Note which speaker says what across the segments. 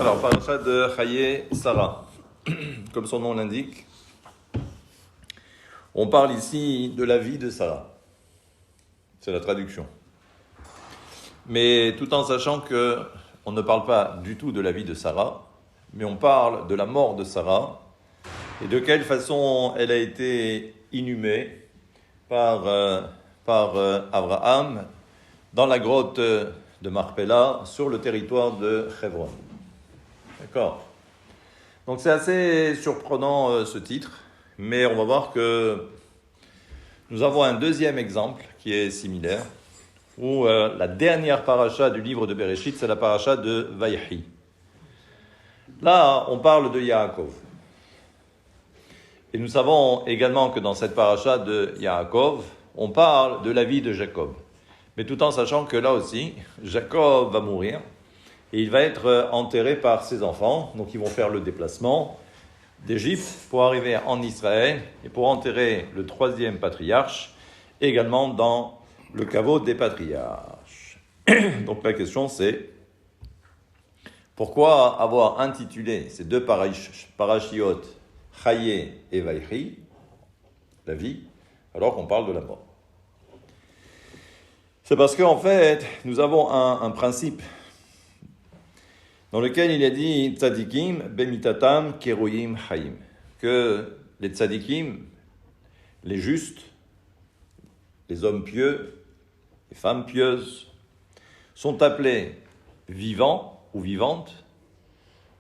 Speaker 1: Alors, parasha de Chaye Sarah, comme son nom l'indique, on parle ici de la vie de Sarah. C'est la traduction. Mais tout en sachant que on ne parle pas du tout de la vie de Sarah, mais on parle de la mort de Sarah et de quelle façon elle a été inhumée par Abraham dans la grotte de Marpella sur le territoire de Hebron. D'accord. Donc c'est assez surprenant ce titre, mais on va voir que nous avons un deuxième exemple qui est similaire, où la dernière paracha du livre de Bereshit, c'est la paracha de Vaïhi. Là, on parle de Yaakov. Et nous savons également que dans cette paracha de Yaakov, on parle de la vie de Jacob. Mais tout en sachant que là aussi, Jacob va mourir et il va être enterré par ses enfants. Donc ils vont faire le déplacement d'Égypte pour arriver en Israël et pour enterrer le troisième patriarche, également dans le caveau des patriarches. Donc la question c'est, pourquoi avoir intitulé ces deux parachiotes, Chaye et Vaïhi, la vie, alors qu'on parle de la mort? C'est parce qu'en fait, nous avons un principe dans lequel il est dit tzadikim bemitatam keroyim chaim, que les tzadikim, les justes, les hommes pieux, les femmes pieuses, sont appelés vivants ou vivantes,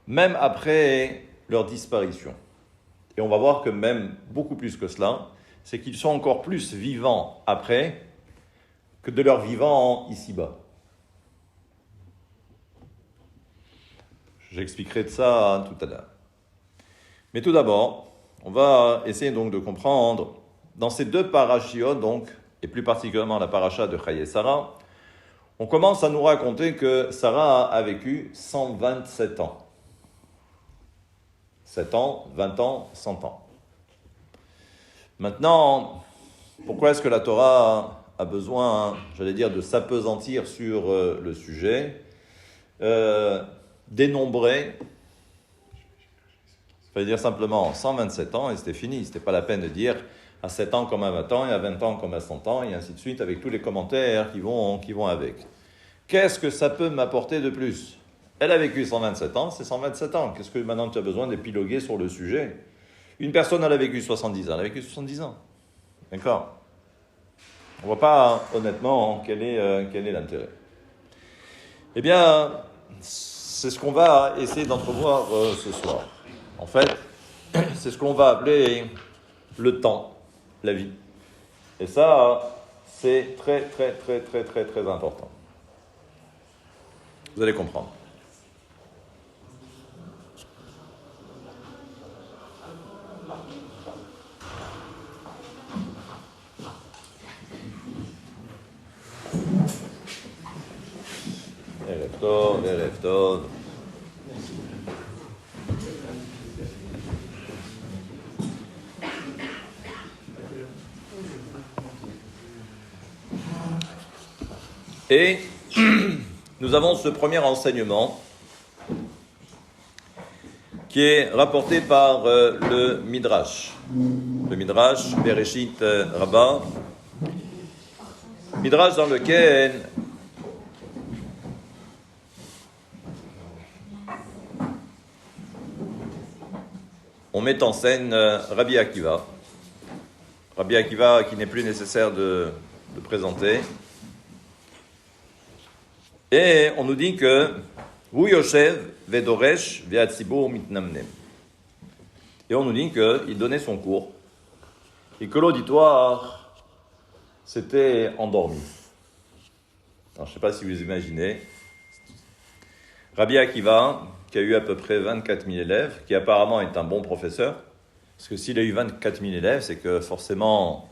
Speaker 1: même après leur disparition. Et on va voir que même beaucoup plus que cela, c'est qu'ils sont encore plus vivants après que de leur vivant ici-bas. J'expliquerai de ça tout à l'heure. Mais tout d'abord, on va essayer donc de comprendre, dans ces deux parachiotes, donc, et plus particulièrement la paracha de Chaye Sarah, on commence à nous raconter que Sarah a vécu 127 ans. 7 ans, 20 ans, 100 ans. Maintenant, pourquoi est-ce que la Torah a besoin, j'allais dire, de s'appesantir sur le sujet, dénombrer, ça veut dire simplement 127 ans et c'était fini. C'était pas la peine de dire à 7 ans comme à 20 ans et à 20 ans comme à 100 ans et ainsi de suite avec tous les commentaires qui vont avec. Qu'est-ce que ça peut m'apporter de plus? Elle a vécu 127 ans, c'est 127 ans. Qu'est-ce que maintenant tu as besoin d'épiloguer sur le sujet? Une personne, elle a vécu 70 ans, elle a vécu 70 ans. D'accord? On ne voit pas honnêtement quel est l'intérêt. Eh bien, c'est ce qu'on va essayer d'entrevoir ce soir. En fait, c'est ce qu'on va appeler le temps, la vie. Et ça, c'est très, très, très, très, très, très important. Vous allez comprendre. Erev Tov. Et nous avons ce premier enseignement qui est rapporté par le Midrash. Le Midrash Bereshit Rabbah. Midrash dans lequel on met en scène Rabbi Akiva. Rabbi Akiva qui n'est plus nécessaire de présenter. Et on nous dit que Hu Yoshev Vedoresh Ve'atzibur Mitnamnem. Et on nous dit qu'il donnait son cours et que l'auditoire s'était endormi. Alors, je ne sais pas si vous imaginez. Rabbi Akiva, qui a eu à peu près 24 000 élèves, qui apparemment est un bon professeur, parce que s'il a eu 24 000 élèves, c'est que forcément,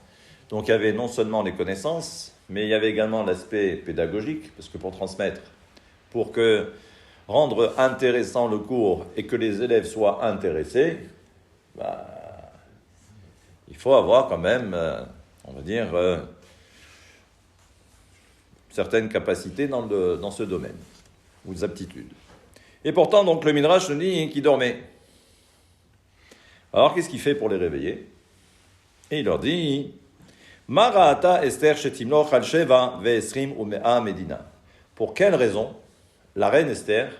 Speaker 1: donc il y avait non seulement les connaissances, mais il y avait également l'aspect pédagogique, parce que pour transmettre, pour rendre intéressant le cours et que les élèves soient intéressés, il faut avoir quand même, on va dire, certaines capacités dans ce domaine, ou des aptitudes. Et pourtant, donc, le Midrash nous dit qu'ils dormaient. Alors, qu'est-ce qu'il fait pour les réveiller? Et il leur dit, Mara'ata Esther shetimlo chal sheva ve'esrim u'mea medina. Pour quelle raison la reine Esther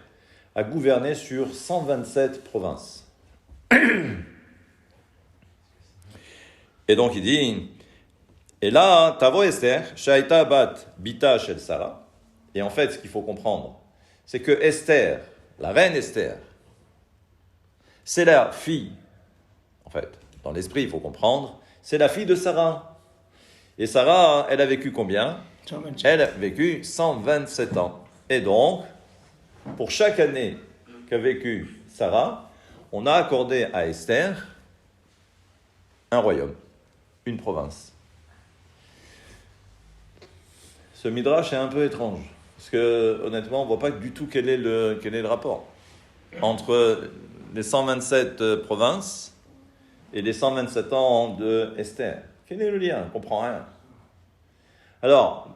Speaker 1: a gouverné sur 127 provinces? Et donc il dit, et là, Tavo Esther, Shaita bat bita shel Sarah. Et en fait, ce qu'il faut comprendre, c'est que Esther, la reine Esther, c'est la fille, en fait, dans l'esprit, il faut comprendre, c'est la fille de Sarah. Et Sarah, elle a vécu combien?
Speaker 2: 127.
Speaker 1: Elle a vécu 127 ans. Et donc, pour chaque année qu'a vécu Sarah, on a accordé à Esther un royaume, une province. Ce midrash est un peu étrange, parce que honnêtement, on ne voit pas du tout quel est le rapport entre les 127 provinces et les 127 ans de Esther. Quel est le lien? On ne comprend rien. Alors,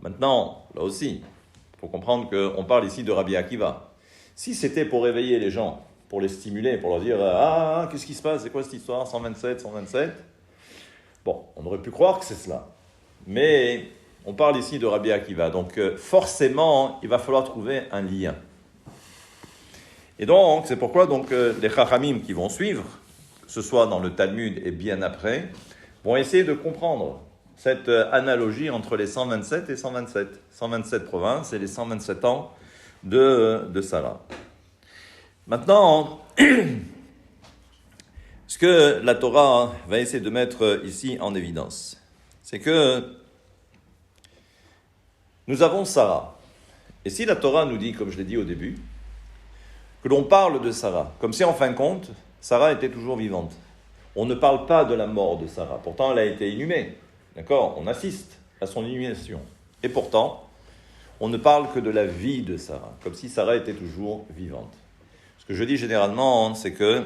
Speaker 1: maintenant, là aussi, il faut comprendre qu'on parle ici de Rabbi Akiva. Si c'était pour réveiller les gens, pour les stimuler, pour leur dire « Ah, qu'est-ce qui se passe? C'est quoi cette histoire? 127, 127 ?» Bon, on aurait pu croire que c'est cela. Mais on parle ici de Rabbi Akiva. Donc, forcément, il va falloir trouver un lien. Et donc, c'est pourquoi les Chachamim qui vont suivre, que ce soit dans le Talmud et bien après, vont essayer de comprendre cette analogie entre les 127 et 127. 127 provinces et les 127 ans de Sarah. Maintenant, ce que la Torah va essayer de mettre ici en évidence, c'est que nous avons Sarah. Et si la Torah nous dit, comme je l'ai dit au début, que l'on parle de Sarah, comme si en fin de compte, Sarah était toujours vivante. On ne parle pas de la mort de Sarah. Pourtant, elle a été inhumée. D'accord? On assiste à son inhumation. Et pourtant, on ne parle que de la vie de Sarah, comme si Sarah était toujours vivante. Ce que je dis généralement, c'est que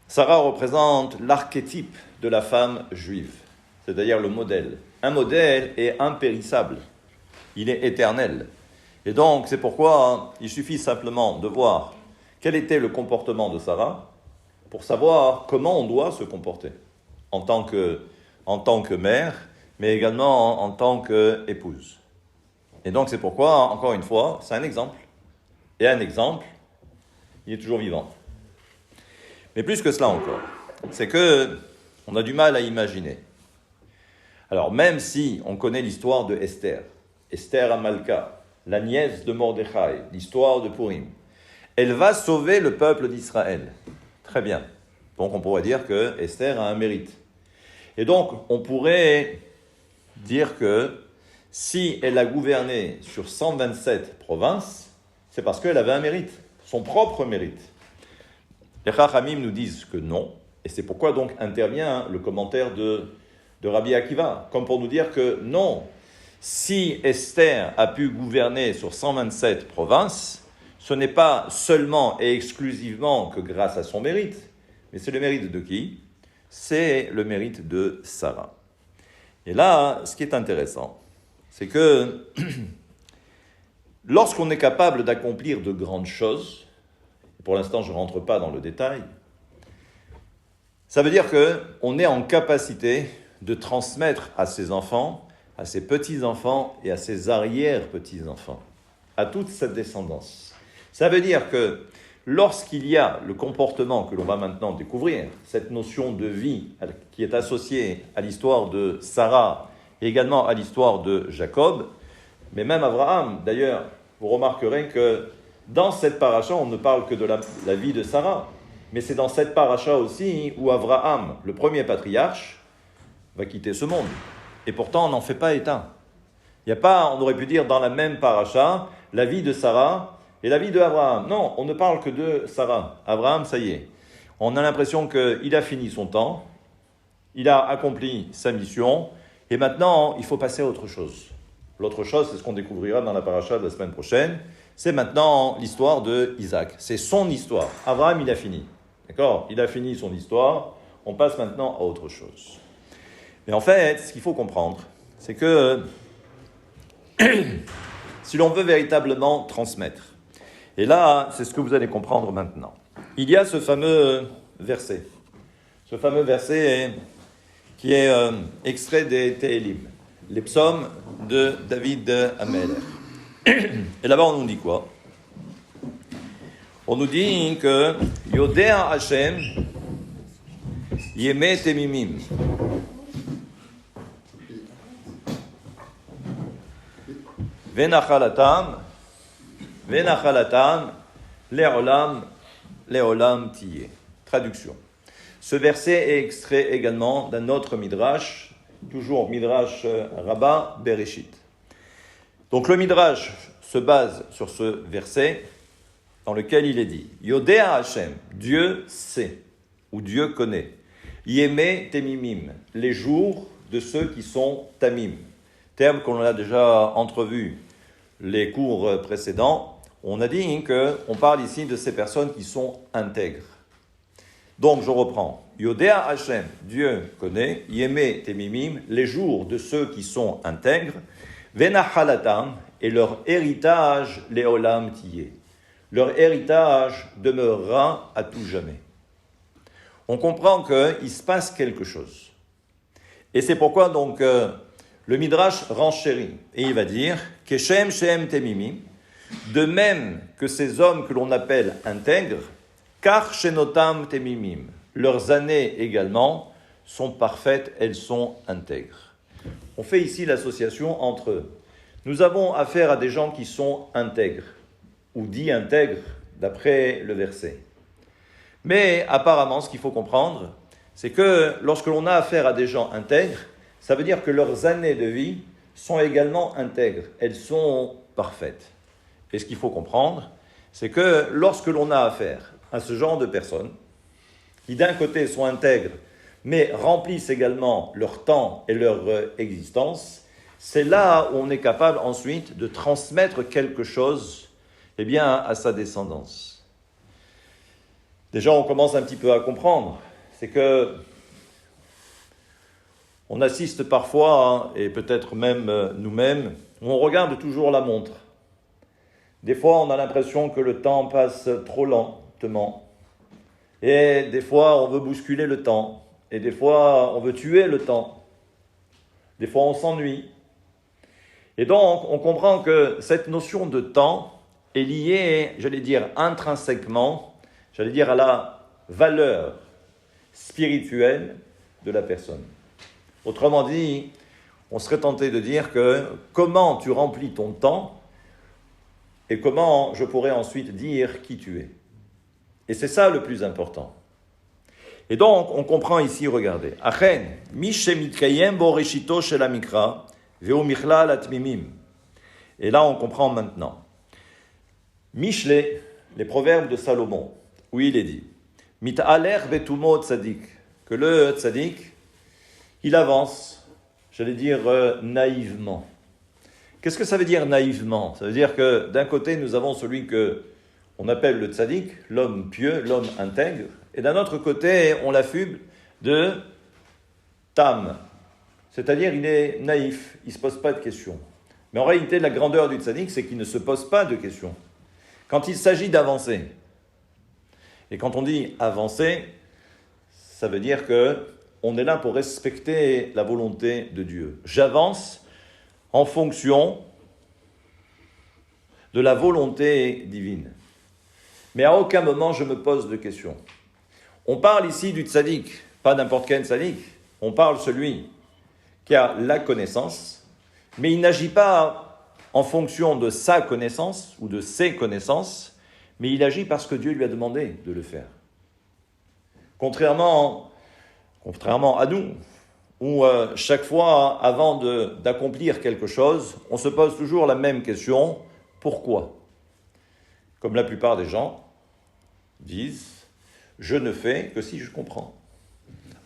Speaker 1: Sarah représente l'archétype de la femme juive, c'est-à-dire le modèle. Un modèle est impérissable, il est éternel. Et donc, c'est pourquoi il suffit simplement de voir quel était le comportement de Sarah pour savoir comment on doit se comporter en tant que mère, mais également en tant qu'épouse. Et donc, c'est pourquoi, encore une fois, c'est un exemple. Et un exemple, il est toujours vivant. Mais plus que cela encore, c'est que on a du mal à imaginer. Alors, même si on connaît l'histoire de Esther, Esther Amalka, la nièce de Mordechai, l'histoire de Purim, elle va sauver le peuple d'Israël. Très bien. Donc, on pourrait dire que Esther a un mérite. Et donc, on pourrait dire que si elle a gouverné sur 127 provinces, c'est parce qu'elle avait un mérite, son propre mérite. Les Chachamim nous disent que non, et c'est pourquoi donc intervient le commentaire de Rabbi Akiva, comme pour nous dire que non, si Esther a pu gouverner sur 127 provinces, ce n'est pas seulement et exclusivement que grâce à son mérite, mais c'est le mérite de qui? C'est le mérite de Sarah. Et là, ce qui est intéressant, c'est que lorsqu'on est capable d'accomplir de grandes choses, pour l'instant je ne rentre pas dans le détail, ça veut dire qu'on est en capacité de transmettre à ses enfants, à ses petits-enfants et à ses arrière-petits-enfants, à toute cette descendance. Ça veut dire que lorsqu'il y a le comportement que l'on va maintenant découvrir, cette notion de vie qui est associée à l'histoire de Sarah et également à l'histoire de Jacob, mais même Abraham, d'ailleurs, vous remarquerez que dans cette paracha, on ne parle que de la vie de Sarah, mais c'est dans cette paracha aussi où Abraham, le premier patriarche, va quitter ce monde. Et pourtant, on n'en fait pas état. Il n'y a pas, on aurait pu dire dans la même paracha, la vie de Sarah et la vie de Abraham. Non, on ne parle que de Sarah. Abraham, ça y est. On a l'impression qu'il a fini son temps, il a accompli sa mission, et maintenant, il faut passer à autre chose. L'autre chose, c'est ce qu'on découvrira dans la paracha de la semaine prochaine, c'est maintenant l'histoire de Isaac. C'est son histoire. Abraham, il a fini. D'accord? Il a fini son histoire, on passe maintenant à autre chose. Mais en fait, ce qu'il faut comprendre, c'est que si l'on veut véritablement transmettre, Et là, c'est ce que vous allez comprendre maintenant. Il y a ce fameux verset. Ce fameux verset qui est extrait des Télim, les psaumes de David Améler. Et là-bas, on nous dit quoi? On nous dit que Yodea Hashem Yeme Temimim. Venachalatam Leolam Tiye. Traduction. Ce verset est extrait également d'un autre Midrash, toujours Midrash Rabbah Bereshit. Donc le Midrash se base sur ce verset dans lequel il est dit Yodea Hashem, Dieu sait, ou Dieu connaît. Yeme Temimim, les jours de ceux qui sont Tamim. Terme qu'on a déjà entrevu les cours précédents. On a dit qu'on parle ici de ces personnes qui sont intègres. Donc je reprends. Yodea Hashem, Dieu connaît, Yeme Temimim, les jours de ceux qui sont intègres, Venachalatam, et leur héritage, Leolam Tiye. Leur héritage demeurera à tout jamais. On comprend qu'il se passe quelque chose. Et c'est pourquoi donc le Midrash renchérit. Et il va dire, Keshem Shem Temimim, de même que ces hommes que l'on appelle intègres, car Shenotam Temimim, leurs années également sont parfaites, elles sont intègres. On fait ici l'association entre, nous avons affaire à des gens qui sont intègres, ou dits intègres, d'après le verset. Mais apparemment, ce qu'il faut comprendre, c'est que lorsque l'on a affaire à des gens intègres, ça veut dire que leurs années de vie sont également intègres, elles sont parfaites. Et ce qu'il faut comprendre, c'est que lorsque l'on a affaire à ce genre de personnes, qui d'un côté sont intègres, mais remplissent également leur temps et leur existence, c'est là où on est capable ensuite de transmettre quelque chose à sa descendance. Déjà, on commence un petit peu à comprendre, c'est que on assiste parfois, et peut-être même nous-mêmes, où on regarde toujours la montre. Des fois, on a l'impression que le temps passe trop lentement. Et des fois, on veut bousculer le temps. Et des fois, on veut tuer le temps. Des fois, on s'ennuie. Et donc, on comprend que cette notion de temps est liée, intrinsèquement, à la valeur spirituelle de la personne. Autrement dit, on serait tenté de dire que comment tu remplis ton temps et comment je pourrais ensuite dire qui tu es. Et c'est ça le plus important. Et donc, on comprend ici, regardez. Achen, mishemitkayem boreshito shel hamikra, veo michla latmimim. Et là, on comprend maintenant. Mishle, les proverbes de Salomon, où il est dit, mit'aler betumo tzadik, que le tzadik, il avance, naïvement. Qu'est-ce que ça veut dire naïvement? Ça veut dire que d'un côté, nous avons celui qu'on appelle le tzaddik, l'homme pieux, l'homme intègre, et d'un autre côté, on l'affuble de tam, c'est-à-dire il est naïf, il ne se pose pas de questions. Mais en réalité, la grandeur du tzaddik, c'est qu'il ne se pose pas de questions. Quand il s'agit d'avancer, et quand on dit avancer, ça veut dire qu'on est là pour respecter la volonté de Dieu. J'avance en fonction de la volonté divine. Mais à aucun moment je me pose de questions. On parle ici du tzaddik, pas n'importe quel tzaddik. On parle celui qui a la connaissance, mais il n'agit pas en fonction de sa connaissance ou de ses connaissances, mais il agit parce que Dieu lui a demandé de le faire. Contrairement à nous, où chaque fois, avant d'accomplir quelque chose, on se pose toujours la même question, pourquoi? Comme la plupart des gens disent, je ne fais que si je comprends.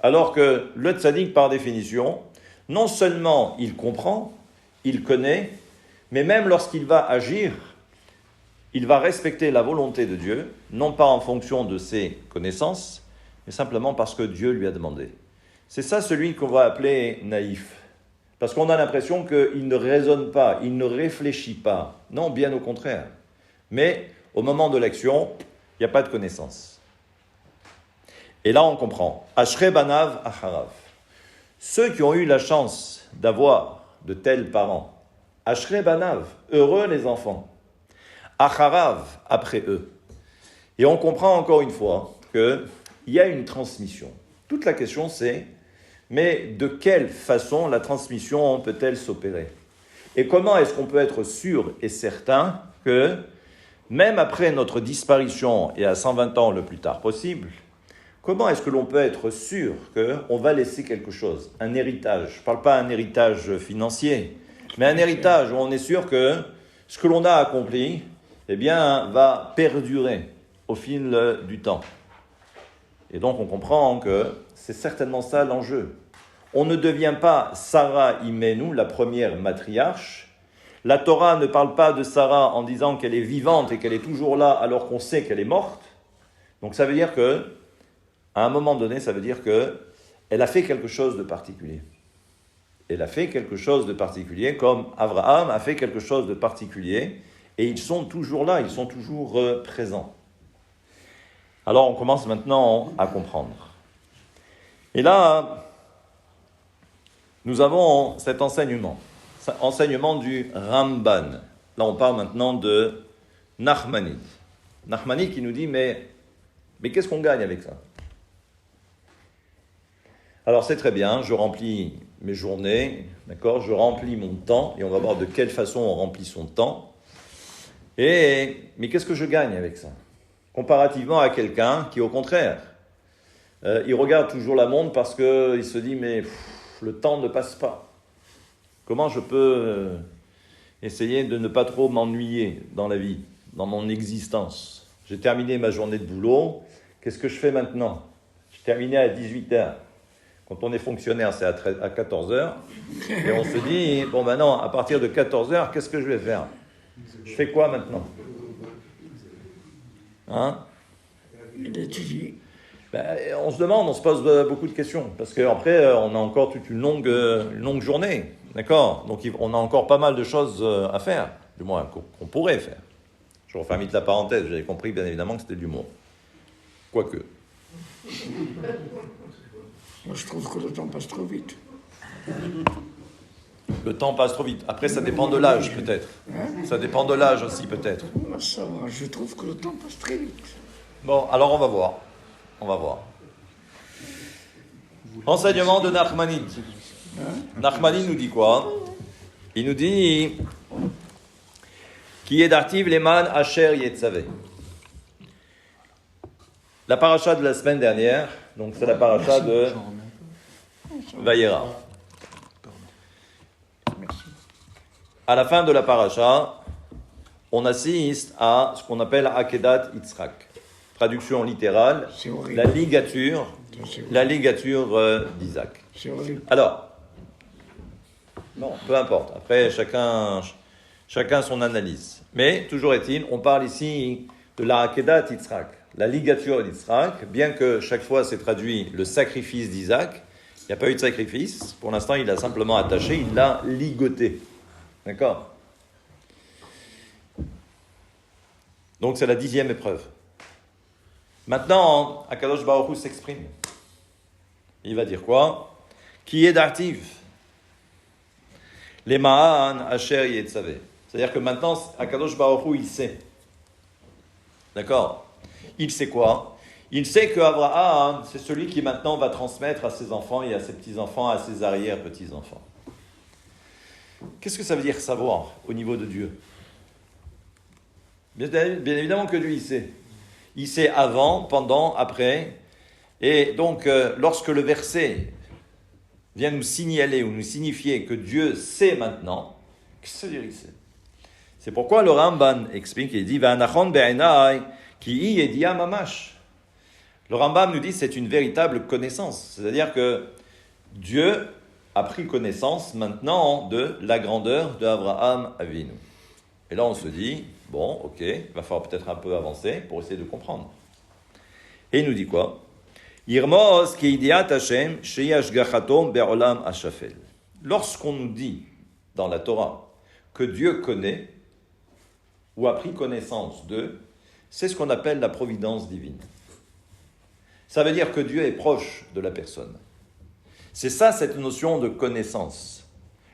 Speaker 1: Alors que le tzaddik, par définition, non seulement il comprend, il connaît, mais même lorsqu'il va agir, il va respecter la volonté de Dieu, non pas en fonction de ses connaissances, mais simplement parce que Dieu lui a demandé. C'est ça celui qu'on va appeler naïf. Parce qu'on a l'impression qu'il ne raisonne pas, il ne réfléchit pas. Non, bien au contraire. Mais au moment de l'action, il n'y a pas de connaissance. Et là, on comprend. Ashrei banav acharav. Ceux qui ont eu la chance d'avoir de tels parents, Ashrei banav, heureux les enfants, acharav, après eux. Et on comprend encore une fois qu'il y a une transmission. Toute la question c'est, mais de quelle façon la transmission peut-elle s'opérer? Et comment est-ce qu'on peut être sûr et certain que, même après notre disparition et à 120 ans le plus tard possible, comment est-ce que l'on peut être sûr qu'on va laisser quelque chose, un héritage? Je ne parle pas d'un héritage financier, mais un héritage où on est sûr que ce que l'on a accompli, eh bien, va perdurer au fil du temps. Et donc, on comprend que c'est certainement ça l'enjeu. On ne devient pas Sarah Imenu, la première matriarche. La Torah ne parle pas de Sarah en disant qu'elle est vivante et qu'elle est toujours là alors qu'on sait qu'elle est morte. Donc, ça veut dire que, à un moment donné, ça veut dire qu'elle a fait quelque chose de particulier. Elle a fait quelque chose de particulier, comme Abraham a fait quelque chose de particulier, et ils sont toujours là, ils sont toujours présents. Alors on commence maintenant à comprendre. Et là, nous avons cet enseignement du Ramban. Là on parle maintenant de Nachmani. Nachmani qui nous dit, mais qu'est-ce qu'on gagne avec ça? Alors c'est très bien, je remplis mes journées, d'accord, je remplis mon temps, et on va voir de quelle façon on remplit son temps. Mais qu'est-ce que je gagne avec ça? Comparativement à quelqu'un qui, au contraire, il regarde toujours la montre parce qu'il se dit, mais le temps ne passe pas. Comment je peux essayer de ne pas trop m'ennuyer dans la vie, dans mon existence? J'ai terminé ma journée de boulot, qu'est-ce que je fais maintenant? J'ai terminé à 18h. Quand on est fonctionnaire, c'est à 14h. Et on se dit, bon maintenant, à partir de 14h, qu'est-ce que je vais faire? Je fais quoi maintenant? Hein? On se demande, on se pose beaucoup de questions. Parce qu'après, on a encore toute une longue journée. D'accord? Donc on a encore pas mal de choses à faire. Du moins, qu'on pourrait faire. Je referme vite la parenthèse. J'avais compris, bien évidemment, que c'était de l'humour. Quoique.
Speaker 2: Moi, je trouve que le temps passe trop vite.
Speaker 1: Le temps passe trop vite. Après, ça dépend de l'âge, peut-être. Ça dépend de l'âge aussi, peut-être.
Speaker 2: Ça va, je trouve que le temps passe très vite.
Speaker 1: Bon, alors on va voir. On va voir. Enseignement de Nachmani. Nachmani nous dit quoi? Il nous dit qui est d'Artiv Leman Asher Yetzaveh. La paracha de la semaine dernière, donc c'est la paracha de Vayera. À la fin de la paracha, on assiste à ce qu'on appelle Akedat Yitzhak. Traduction littérale, la ligature d'Isaac. Alors, bon, peu importe. Après, chacun son analyse. Mais, toujours est-il, on parle ici de la Akedat Yitzhak. La ligature d'Yitzhak, bien que chaque fois c'est traduit le sacrifice d'Isaac, il n'y a pas eu de sacrifice. Pour l'instant, il l'a simplement attaché, il l'a ligoté. D'accord? Donc c'est la 10e épreuve. Maintenant, Akadosh Baruch Hu s'exprime. Il va dire quoi? Qui est d'Artiv? Les Ma'an Asher Yetzaveh. C'est-à-dire que maintenant, Akadosh Baruch Hu, il sait. D'accord? Il sait quoi? Il sait que Abraham, c'est celui qui maintenant va transmettre à ses enfants et à ses petits-enfants, à ses arrière-petits-enfants. Qu'est-ce que ça veut dire savoir au niveau de Dieu? Bien évidemment que Dieu, il sait. Il sait avant, pendant, après. Et donc, lorsque le verset vient nous signaler ou nous signifier que Dieu sait maintenant, qu'est-ce que ça veut dire il sait? C'est pourquoi le Ramban explique, il dit « V'anachon be'enai ki hi yedia mamash ». Le Rambam nous dit que c'est une véritable connaissance. C'est-à-dire que Dieu a pris connaissance maintenant de la grandeur d'Abraham Avinu. Et là, on se dit, bon, ok, il va falloir peut-être un peu avancer pour essayer de comprendre. Et il nous dit quoi? Yirmos ki idiat Hashem sheyash gachatom be'olam hashafel. Lorsqu'on nous dit dans la Torah que Dieu connaît ou a pris connaissance d'eux, c'est ce qu'on appelle la providence divine. Ça veut dire que Dieu est proche de la personne. C'est ça, cette notion de connaissance.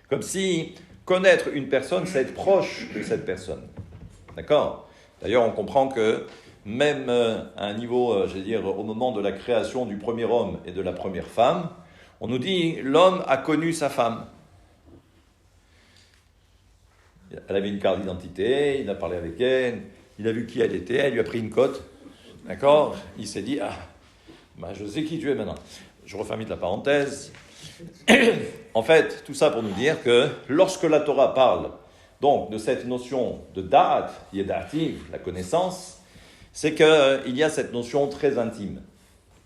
Speaker 1: Comme si connaître une personne, c'est être proche de cette personne. D'accord ? D'ailleurs, on comprend que même à un niveau, au moment de la création du premier homme et de la première femme, on nous dit, l'homme a connu sa femme. Elle avait une carte d'identité, il a parlé avec elle, il a vu qui elle était, elle lui a pris une cote. D'accord ? Il s'est dit, je sais qui tu es maintenant. Je referme vite la parenthèse. En fait, tout ça pour nous dire que lorsque la Torah parle donc de cette notion de da'at, yeda'ativ, la connaissance, c'est qu'il y a cette notion très intime.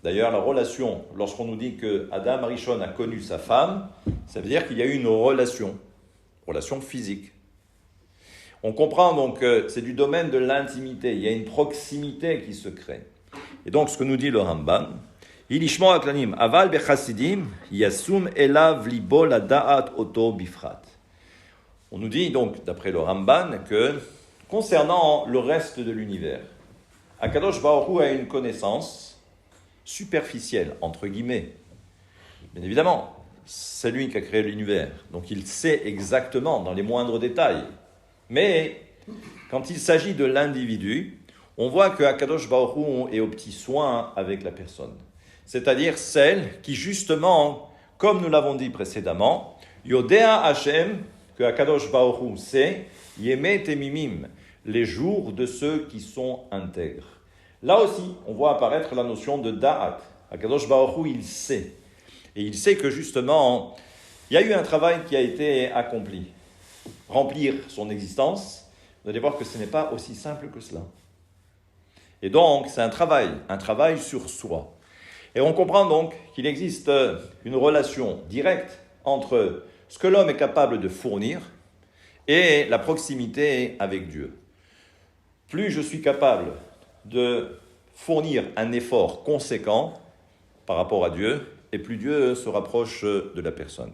Speaker 1: D'ailleurs, la relation, lorsqu'on nous dit que Adam Arishon a connu sa femme, ça veut dire qu'il y a eu une relation physique. On comprend donc que c'est du domaine de l'intimité, il y a une proximité qui se crée. Et donc, ce que nous dit le Ramban, Ilishmo aklanim, aval bechasidim, yasum elav libo la da'at oto bifrat. On nous dit donc, d'après le Ramban, que concernant le reste de l'univers, Akadosh Baruch Hu a une connaissance superficielle, entre guillemets. Bien évidemment, c'est lui qui a créé l'univers, donc il sait exactement dans les moindres détails. Mais quand il s'agit de l'individu, on voit que Akadosh Baruch Hu est au petit soin avec la personne. C'est-à-dire celle qui justement, comme nous l'avons dit précédemment, Yodea Hashem, que Akadosh Baruch Hu sait, Yemet Emimim, les jours de ceux qui sont intègres. Là aussi, on voit apparaître la notion de Da'at. Akadosh Baruch Hu, il sait. Et il sait que justement, il y a eu un travail qui a été accompli. Remplir son existence, vous allez voir que ce n'est pas aussi simple que cela. Et donc, c'est un travail sur soi. Et on comprend donc qu'il existe une relation directe entre ce que l'homme est capable de fournir et la proximité avec Dieu. Plus je suis capable de fournir un effort conséquent par rapport à Dieu, et plus Dieu se rapproche de la personne.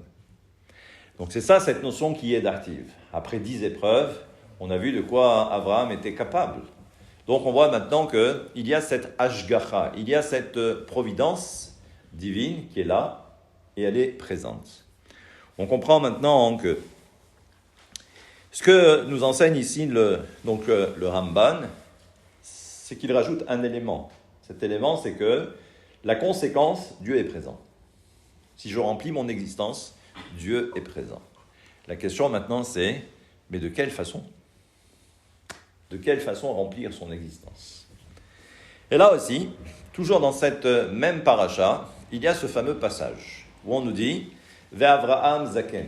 Speaker 1: Donc c'est ça cette notion qui est d'active. Après 10 épreuves, on a vu de quoi Abraham était capable. Donc on voit maintenant qu'il y a cette ashgacha, il y a cette providence divine qui est là et elle est présente. On comprend maintenant que ce que nous enseigne ici le Ramban, c'est qu'il rajoute un élément. Cet élément, c'est que la conséquence, Dieu est présent. Si je remplis mon existence, Dieu est présent. La question maintenant c'est, mais de quelle façon ? De quelle façon remplir son existence ? Et là aussi, toujours dans cette même paracha, il y a ce fameux passage où on nous dit « Ve'Avraham zaken ».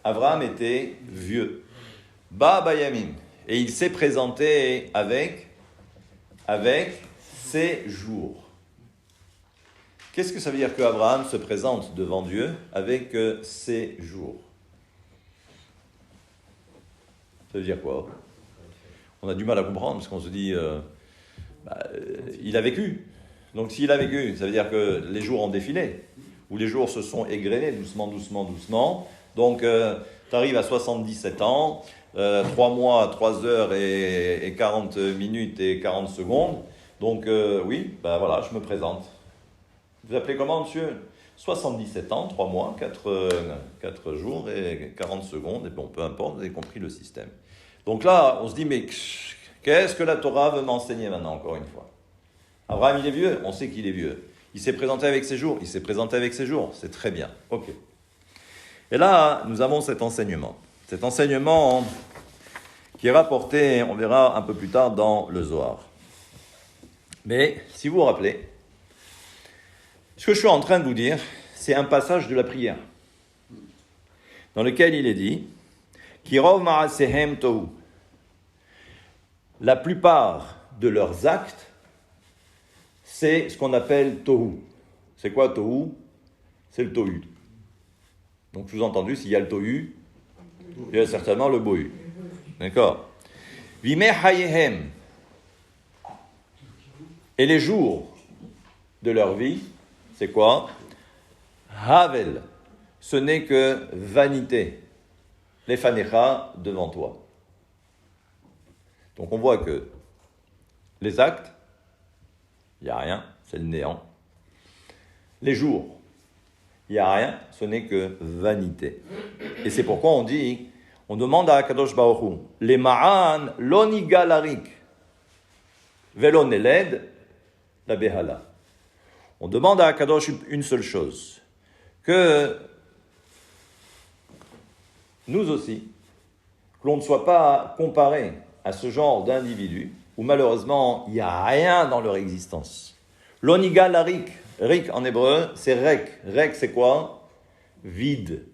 Speaker 1: Avraham était vieux. « Ba bayamim ». Et il s'est présenté avec ses jours. Qu'est-ce que ça veut dire qu'Abraham se présente devant Dieu avec ses jours ? Ça veut dire quoi ? On a du mal à comprendre parce qu'on se dit, il a vécu. Donc s'il a vécu, ça veut dire que les jours ont défilé, ou les jours se sont égrenés doucement. Donc tu arrives à 77 ans, 3 mois, 3 heures et 40 minutes et 40 secondes. Donc voilà, je me présente. Vous appelez comment, monsieur ? 77 ans, 3 mois, 4 jours et 40 secondes. Et bon, peu importe, vous avez compris le système. Donc là, on se dit, mais qu'est-ce que la Torah veut m'enseigner maintenant, encore une fois ? Abraham, il est vieux ? On sait qu'il est vieux. Il s'est présenté avec ses jours ? Il s'est présenté avec ses jours. C'est très bien. Ok. Et là, nous avons cet enseignement. Cet enseignement qui est rapporté, on verra un peu plus tard, dans le Zohar. Mais, si vous vous rappelez, ce que je suis en train de vous dire, c'est un passage de la prière, dans lequel il est dit « Kirov ma'asehem tohu » La plupart de leurs actes, c'est ce qu'on appelle tohu. C'est quoi tohu ? C'est le tohu. Donc, sous-entendu, s'il y a le tohu, il y a certainement le bohu. D'accord ? Vimeh hayehem. Et les jours de leur vie, c'est quoi ? Havel. Ce n'est que vanité. Lefanecha, devant toi. Donc on voit que Les actes, il n'y a rien, c'est le néant. Les jours, il n'y a rien, ce n'est que vanité. Et c'est pourquoi on demande à Akadosh Baruch Hu, les ma'an loniga larik, velo neled la behala. On demande à Akadosh une seule chose, que nous aussi, que l'on ne soit pas comparé à ce genre d'individus où malheureusement il n'y a rien dans leur existence. L'oniga larik, rik en hébreu, c'est rek. Rek c'est quoi? Vide.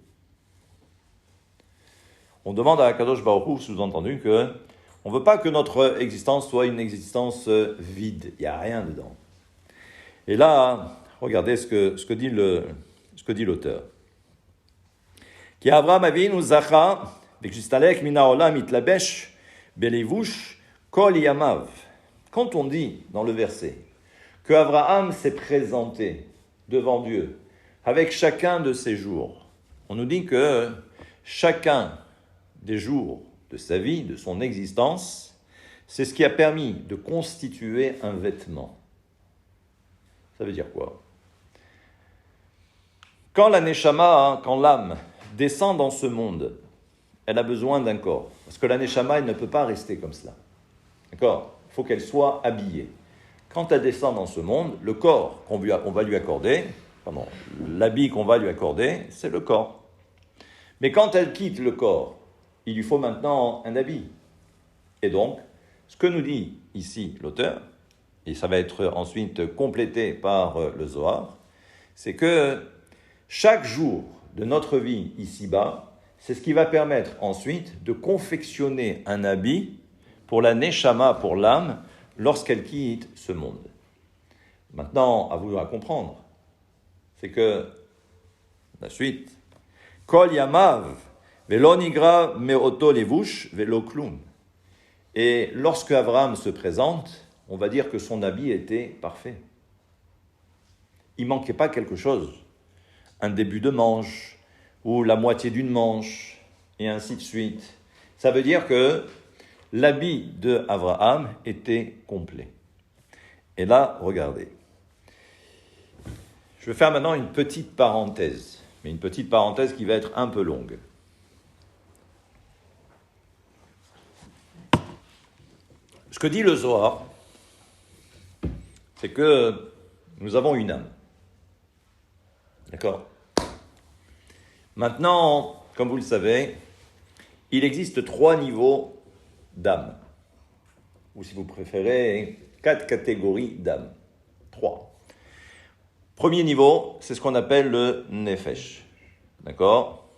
Speaker 1: On demande à Akadosh Baruch Hu, sous-entendu, que on ne veut pas que notre existence soit une existence vide. Il n'y a rien dedans. Et là, regardez ce que dit l'auteur. Ki Avraham Avinu zacha v'kshistalek min ha'olam mitlabesh belevush kol yamav. Quand on dit dans le verset que Abraham s'est présenté devant Dieu avec chacun de ses jours, on nous dit que chacun des jours de sa vie, de son existence, c'est ce qui a permis de constituer un vêtement. Ça veut dire quoi? Quand la neshama, quand l'âme descend dans ce monde, elle a besoin d'un corps. Parce que la neshama, elle ne peut pas rester comme cela. D'accord? Il faut qu'elle soit habillée. Quand elle descend dans ce monde, le corps qu'on va lui accorder, l'habit qu'on va lui accorder, c'est le corps. Mais quand elle quitte le corps, il lui faut maintenant un habit. Et donc, ce que nous dit ici l'auteur, et ça va être ensuite complété par le Zohar, c'est que chaque jour de notre vie ici-bas, c'est ce qui va permettre ensuite de confectionner un habit pour la neshama, pour l'âme, lorsqu'elle quitte ce monde. Maintenant, à vous à comprendre, c'est que la suite, Kol yamav velo nigra meoto levush velo klum. Et lorsque Abraham se présente, on va dire que son habit était parfait. Il ne manquait pas quelque chose, un début de manche, ou la moitié d'une manche, et ainsi de suite. Ça veut dire que l'habit de Abraham était complet. Et là, regardez. Je vais faire maintenant une petite parenthèse, mais une petite parenthèse qui va être un peu longue. Ce que dit le Zohar, c'est que nous avons une âme. D'accord? Maintenant, comme vous le savez, il existe 3 niveaux d'âme. Ou si vous préférez, 4 catégories d'âme. 3. Premier niveau, c'est ce qu'on appelle le nefesh. D'accord?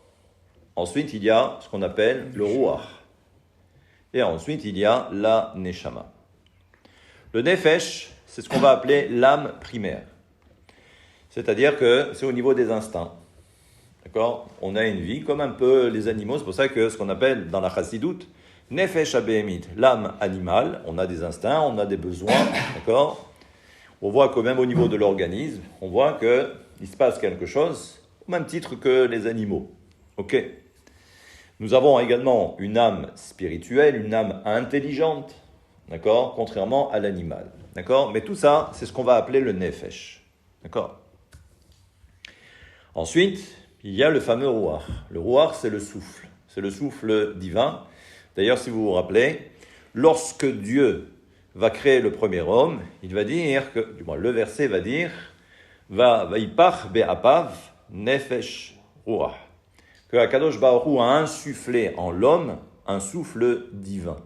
Speaker 1: Ensuite, il y a ce qu'on appelle le ruach. Et ensuite, il y a la neshama. Le nefesh, c'est ce qu'on va appeler l'âme primaire. C'est-à-dire que c'est au niveau des instincts. D'accord? On a une vie comme un peu les animaux. C'est pour ça que ce qu'on appelle dans la chassidoute, nefesh habehemit, l'âme animale. On a des instincts, on a des besoins. D'accord? On voit que même au niveau de l'organisme, on voit qu'il se passe quelque chose au même titre que les animaux. Ok? Nous avons également une âme spirituelle, une âme intelligente. D'accord? Contrairement à l'animal. D'accord? Mais tout ça, c'est ce qu'on va appeler le nefesh. D'accord? Ensuite, il y a le fameux ruach. Le ruach, c'est le souffle. C'est le souffle divin. D'ailleurs, si vous vous rappelez, lorsque Dieu va créer le premier homme, il va dire que, du moins le verset va dire, Vaipach be'apav nefesh ruach. Que Akadosh Baruch Hu a insufflé en l'homme un souffle divin.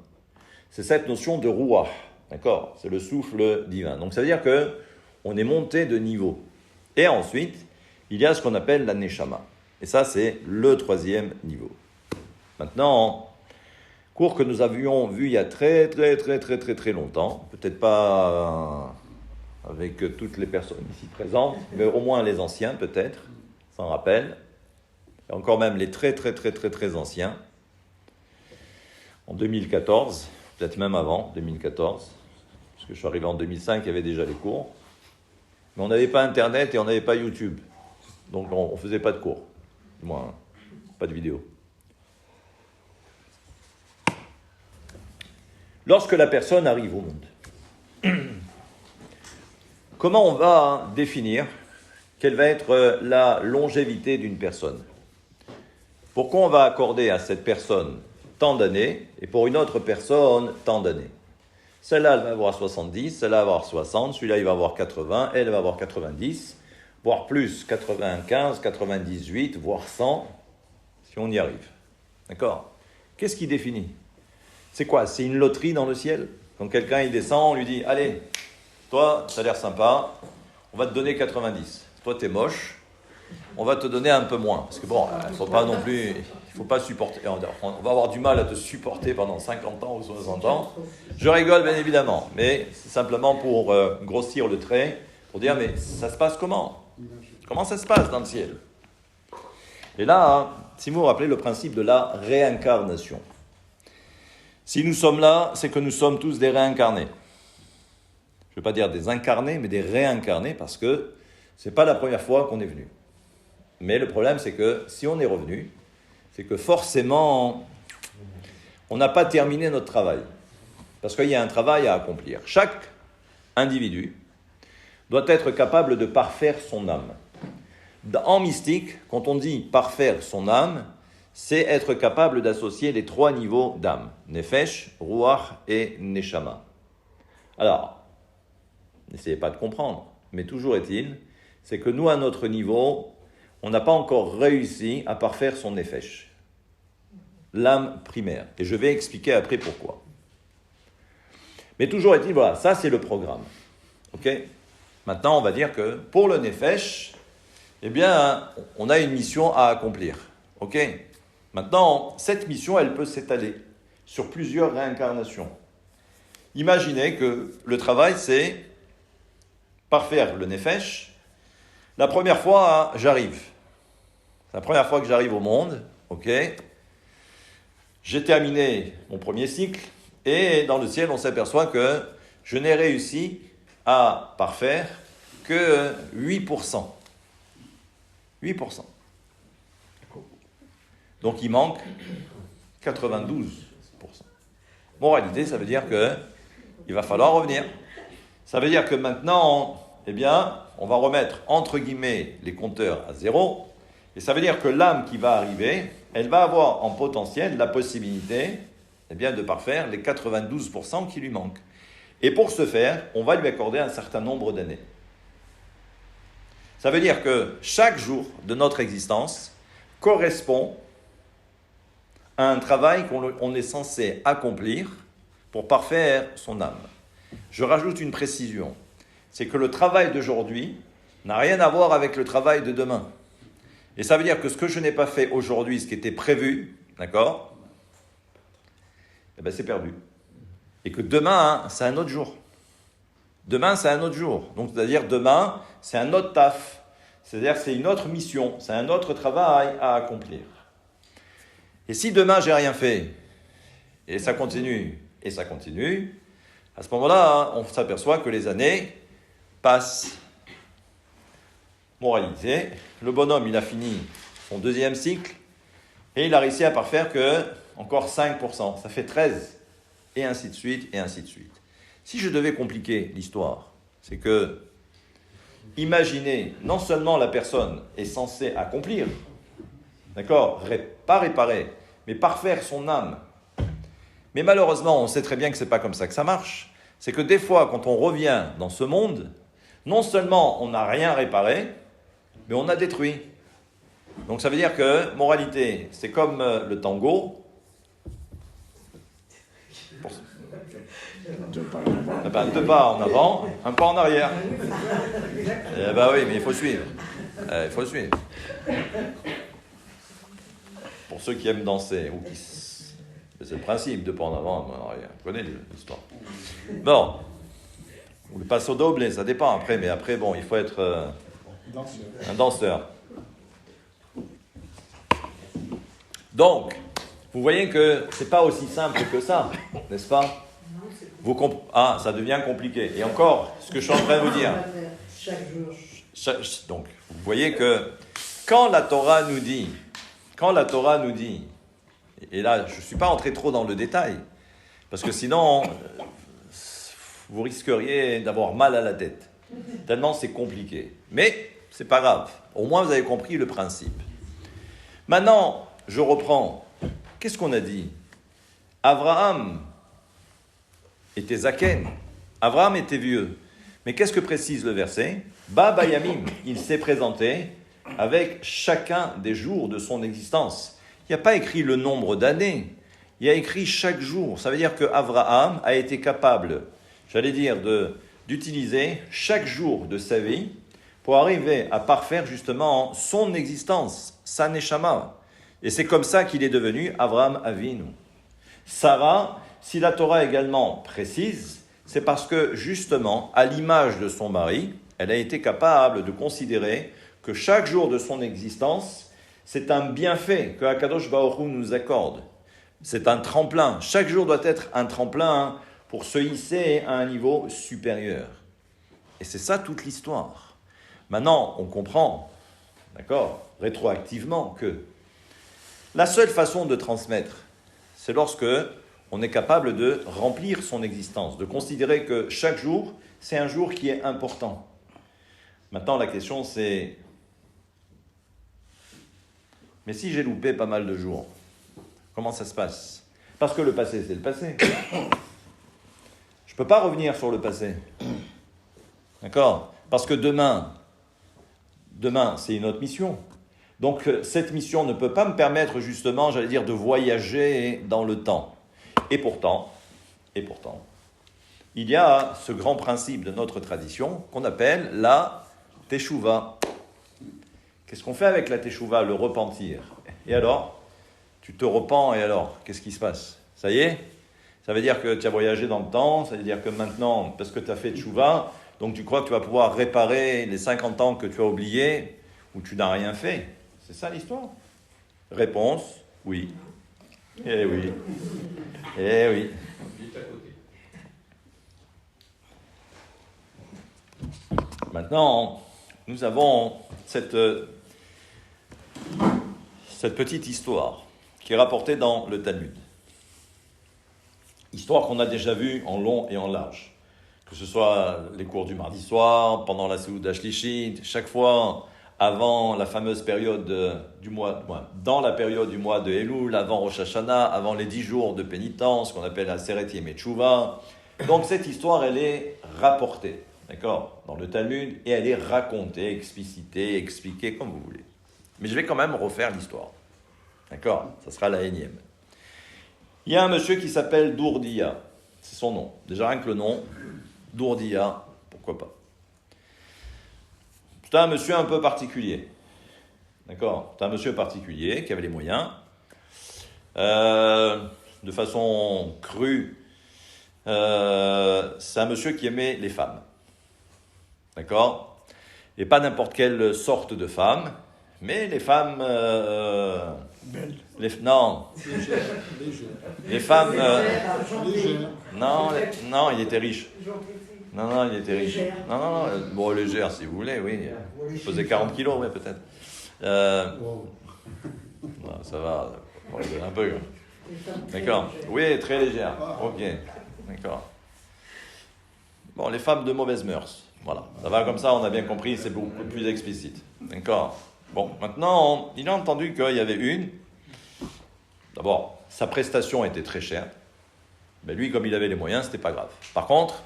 Speaker 1: C'est cette notion de ruach. D'accord? C'est le souffle divin. Donc ça veut dire que on est monté de niveau. Et ensuite, il y a ce qu'on appelle la neshama. Et ça, c'est le 3e niveau. Maintenant, cours que nous avions vu il y a très longtemps, peut-être pas avec toutes les personnes ici présentes, mais au moins les anciens peut-être, s'en rappellent, et encore même les très anciens, en 2014, peut-être même avant 2014, parce que je suis arrivé en 2005, il y avait déjà les cours, mais on n'avait pas Internet et on n'avait pas YouTube, donc on ne faisait pas de cours, du moins pas de vidéo. Lorsque la personne arrive au monde, Comment on va définir quelle va être la longévité d'une personne? Pourquoi on va accorder à cette personne tant d'années et pour une autre personne tant d'années? Celle-là, elle va avoir 70, celle-là va avoir 60, celui-là, il va avoir 80, elle va avoir 90, voire plus, 95, 98, voire 100, si on y arrive. D'accord? Qu'est-ce qui définit? C'est quoi? C'est une loterie dans le ciel? Quand quelqu'un il descend, on lui dit « Allez, toi, ça a l'air sympa, on va te donner 90. Toi, t'es moche, on va te donner un peu moins. » Parce que bon, il ne faut pas non plus, il ne faut pas supporter. On va avoir du mal à te supporter pendant 50 ans ou 60 ans. Je rigole, bien évidemment, mais c'est simplement pour grossir le trait, pour dire « Mais ça se passe comment? Comment ça se passe dans le ciel ?» Et là, si vous vous rappelez le principe de la réincarnation. Si nous sommes là, c'est que nous sommes tous des réincarnés. Je ne veux pas dire des incarnés, mais des réincarnés, parce que ce n'est pas la première fois qu'on est venu. Mais le problème, c'est que si on est revenu, c'est que forcément, on n'a pas terminé notre travail. Parce qu'il y a un travail à accomplir. Chaque individu doit être capable de parfaire son âme. En mystique, quand on dit parfaire son âme, c'est être capable d'associer les 3 niveaux d'âme. Nefesh, Ruach et Neshama. Alors, n'essayez pas de comprendre, mais toujours est-il, c'est que nous, à notre niveau, on n'a pas encore réussi à parfaire son Nefesh, l'âme primaire. Et je vais expliquer après pourquoi. Mais toujours est-il, voilà, ça c'est le programme. Ok? Maintenant, on va dire que pour le Nefesh, eh bien, on a une mission à accomplir. Ok? Maintenant, cette mission, elle peut s'étaler sur plusieurs réincarnations. Imaginez que le travail, c'est parfaire le Nefesh. La première fois, j'arrive. C'est la première fois que j'arrive au monde. Ok? J'ai terminé mon premier cycle et dans le ciel, on s'aperçoit que je n'ai réussi à parfaire que 8%. 8%. Donc il manque 92%. Moralité, ça veut dire qu'il va falloir revenir. Ça veut dire que maintenant, eh bien, on va remettre entre guillemets les compteurs à zéro. Et ça veut dire que l'âme qui va arriver, elle va avoir en potentiel la possibilité eh bien, de parfaire les 92% qui lui manquent. Et pour ce faire, on va lui accorder un certain nombre d'années. Ça veut dire que chaque jour de notre existence correspond à un travail qu'on est censé accomplir pour parfaire son âme. Je rajoute une précision, c'est que le travail d'aujourd'hui n'a rien à voir avec le travail de demain. Et ça veut dire que ce que je n'ai pas fait aujourd'hui, ce qui était prévu, d'accord, eh bien c'est perdu. Et que demain, c'est un autre jour. Demain, c'est un autre jour. Donc, c'est-à-dire demain, c'est un autre taf. C'est-à-dire c'est une autre mission, c'est un autre travail à accomplir. Et si demain, j'ai rien fait, et ça continue, à ce moment-là, on s'aperçoit que les années passent. Moralité, le bonhomme, il a fini son 2e cycle, et il a réussi à parfaire que encore 5%. Ça fait 13, et ainsi de suite, et ainsi de suite. Si je devais compliquer l'histoire, c'est que, imaginez, non seulement la personne est censée accomplir, d'accord, pas réparer, mais parfaire son âme. Mais malheureusement, on sait très bien que ce n'est pas comme ça que ça marche. C'est que des fois, quand on revient dans ce monde, non seulement on n'a rien réparé, mais on a détruit. Donc ça veut dire que, moralité, c'est comme le tango.
Speaker 2: De pas l'avoir.
Speaker 1: Eh ben, 2 pas en avant, 1 pas en arrière. Eh ben oui, mais il faut suivre. Il faut suivre. Pour ceux qui aiment danser, ou qui... c'est le principe, 2 pas en avant, 1 pas en arrière. Vous connaissez l'histoire. Bon. Ou le passo doble, ça dépend après, mais après, bon, il faut être un danseur. Donc, vous voyez que c'est pas aussi simple que ça, n'est-ce pas? Ça devient compliqué. Et encore, ce que je suis en train de vous dire. Chaque jour. Donc, vous voyez que quand la Torah nous dit, et là, je ne suis pas entré trop dans le détail, parce que sinon, vous risqueriez d'avoir mal à la tête. Tellement c'est compliqué. Mais c'est pas grave. Au moins vous avez compris le principe. Maintenant, je reprends. Qu'est-ce qu'on a dit? Abraham était zaken. Abraham était vieux. Mais qu'est-ce que précise le verset? Baba Yamim, il s'est présenté avec chacun des jours de son existence. Il n'y a pas écrit le nombre d'années. Il y a écrit chaque jour. Ça veut dire que Abraham a été capable, j'allais dire, d'utiliser chaque jour de sa vie pour arriver à parfaire justement son existence, sa neshama. Et c'est comme ça qu'il est devenu Abraham Avinu. Sarah, si la Torah également précise, c'est parce que justement, à l'image de son mari, elle a été capable de considérer que chaque jour de son existence, c'est un bienfait que Akadosh Baruch Hu nous accorde. C'est un tremplin. Chaque jour doit être un tremplin pour se hisser à un niveau supérieur. Et c'est ça toute l'histoire. Maintenant, on comprend, d'accord, rétroactivement, que la seule façon de transmettre, c'est lorsque on est capable de remplir son existence, de considérer que chaque jour, c'est un jour qui est important. Maintenant, la question c'est, mais si j'ai loupé pas mal de jours, comment ça se passe? Parce que le passé, c'est le passé. Je ne peux pas revenir sur le passé. D'accord? Parce que demain, c'est une autre mission. Donc, cette mission ne peut pas me permettre justement, j'allais dire, de voyager dans le temps. Et pourtant, il y a ce grand principe de notre tradition qu'on appelle la teshuva. Qu'est-ce qu'on fait avec la teshuva? Le repentir. Et alors? Tu te repens et alors? Qu'est-ce qui se passe? Ça y est? Ça veut dire que tu as voyagé dans le temps, ça veut dire que maintenant, parce que tu as fait teshuva, donc tu crois que tu vas pouvoir réparer les 50 ans que tu as oubliés ou tu n'as rien fait. C'est ça l'histoire? Réponse, oui. Eh oui. Eh oui. Maintenant, nous avons cette petite histoire qui est rapportée dans le Talmud. Histoire qu'on a déjà vue en long et en large. Que ce soit les cours du mardi soir, pendant la Seuda Shlishit, chaque fois avant la fameuse période dans la période du mois de Elul, avant Rosh Hashanah, avant les 10 jours de pénitence, qu'on appelle la Aseret Yemei Teshuvah. Donc cette histoire, elle est rapportée, d'accord, dans le Talmud, et elle est racontée, explicitée, expliquée, comme vous voulez. Mais je vais quand même refaire l'histoire, d'accord, ça sera la énième. Il y a un monsieur qui s'appelle Dourdia, c'est son nom, déjà rien que le nom, Dourdia, pourquoi pas. C'est un monsieur un peu particulier. D'accord? C'est un monsieur particulier qui avait les moyens. De façon crue, c'est un monsieur qui aimait les femmes. D'accord? Et pas n'importe quelle sorte de femme, mais les femmes...
Speaker 2: Belle.
Speaker 1: Non. Les femmes... non, il était riche. Non, il était riche. Non. Bon, légère, si vous voulez, oui. Il pesait 40 kilos, oui, peut-être. Non, ça va, un peu. D'accord. Oui, très légère. Ok, d'accord. Bon, les femmes de mauvaises mœurs. Voilà. Ça va comme ça, on a bien compris, c'est beaucoup plus explicite. D'accord. Bon, maintenant, il a entendu qu'il y avait une. D'abord, sa prestation était très chère. Mais lui, comme il avait les moyens, c'était pas grave. Par contre,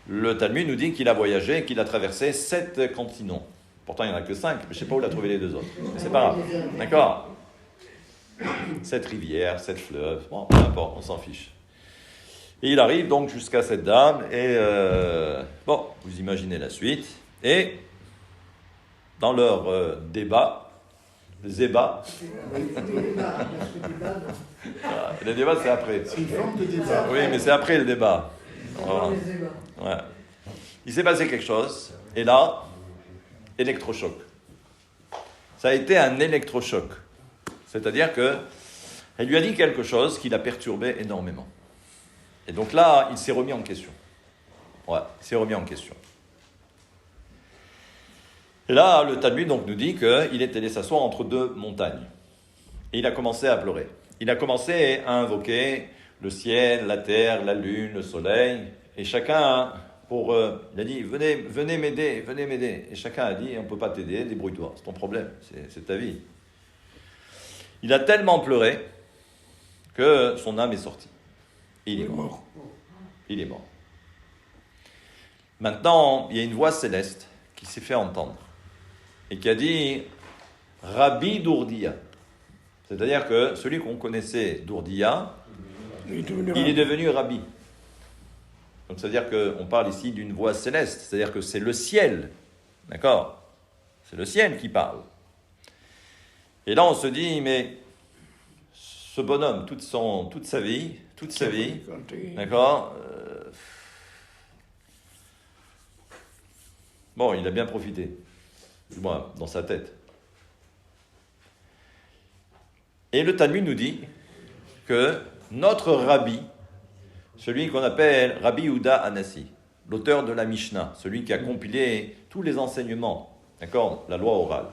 Speaker 1: le Talmud nous dit qu'il a voyagé et qu'il a traversé 7 continents. Pourtant, il n'y en a que 5, mais je ne sais pas où il a trouvé les 2 autres. Mais c'est pas grave. D'accord? 7 rivières, 7 fleuves, bon, peu importe, on s'en fiche. Et il arrive donc jusqu'à cette dame, et bon, vous imaginez la suite. Et dans leur débat, zéba, les débats c'est après.
Speaker 2: C'est une forme de débat.
Speaker 1: Oui, mais c'est après le débat. Voilà. Ouais. Il s'est passé quelque chose, et là, électrochoc. Ça a été un électrochoc. C'est-à-dire qu'elle lui a dit quelque chose qui l'a perturbé énormément. Et donc là, il s'est remis en question. Ouais, il s'est remis en question. Et là, le Talmud donc, nous dit qu'il est allé s'asseoir entre 2 montagnes. Et il a commencé à pleurer. Il a commencé à invoquer le ciel, la terre, la lune, le soleil. Et chacun, il a dit, venez m'aider. Et chacun a dit, on ne peut pas t'aider, débrouille-toi, c'est ton problème, c'est ta vie. Il a tellement pleuré que son âme est sortie. Et il est mort. Il est mort. Maintenant, il y a une voix céleste qui s'est fait entendre et qui a dit Rabbi d'Ourdia. C'est-à-dire que celui qu'on connaissait d'Ourdia, il est devenu Rabbi. Donc c'est-à-dire qu'on parle ici d'une voix céleste, c'est-à-dire que c'est le ciel. D'accord ? C'est le ciel qui parle. Et là on se dit, mais ce bonhomme, toute sa vie, d'accord, bon, il a bien profité, du moins dans sa tête. Et le Talmud nous dit que notre Rabbi, celui qu'on appelle Rabbi Yehuda Hanassi, l'auteur de la Mishnah, celui qui a compilé tous les enseignements, d'accord, la loi orale,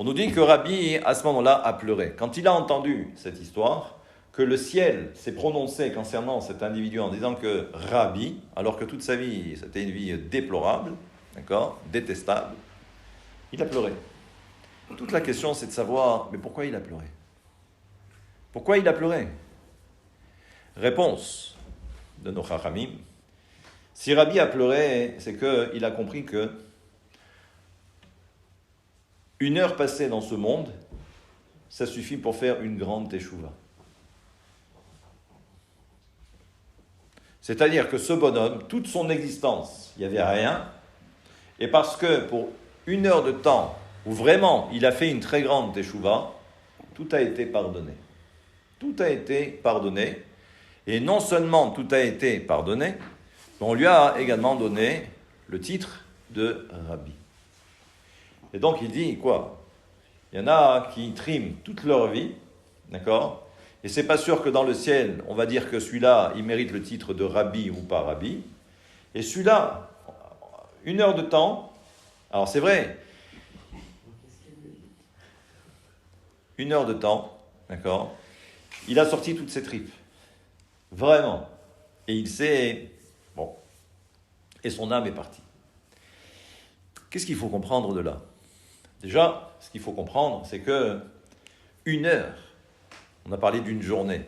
Speaker 1: on nous dit que Rabbi, à ce moment-là, a pleuré. Quand il a entendu cette histoire, que le ciel s'est prononcé concernant cet individu en disant que Rabbi, alors que toute sa vie, c'était une vie déplorable, d'accord, détestable, il a pleuré. Toute la question, c'est de savoir, mais pourquoi il a pleuré ? Pourquoi il a pleuré ? Réponse de nos Chachamim. Si Rabbi a pleuré, c'est qu'il a compris que une heure passée dans ce monde, ça suffit pour faire une grande teshuva. C'est-à-dire que ce bonhomme, toute son existence, il n'y avait rien, et parce que pour une heure de temps, où vraiment il a fait une très grande teshuva, tout a été pardonné. Tout a été pardonné, et non seulement tout a été pardonné, mais on lui a également donné le titre de Rabbi. Et donc il dit quoi ? Il y en a qui triment toute leur vie, d'accord ? Et c'est pas sûr que dans le ciel, on va dire que celui-là, il mérite le titre de Rabbi ou pas Rabbi. Et celui-là, une heure de temps, alors c'est vrai, une heure de temps, d'accord ? Il a sorti toutes ses tripes. Vraiment. Et il sait, bon, et son âme est partie. Qu'est-ce qu'il faut comprendre de là ? Déjà, ce qu'il faut comprendre, c'est que une heure, on a parlé d'une journée,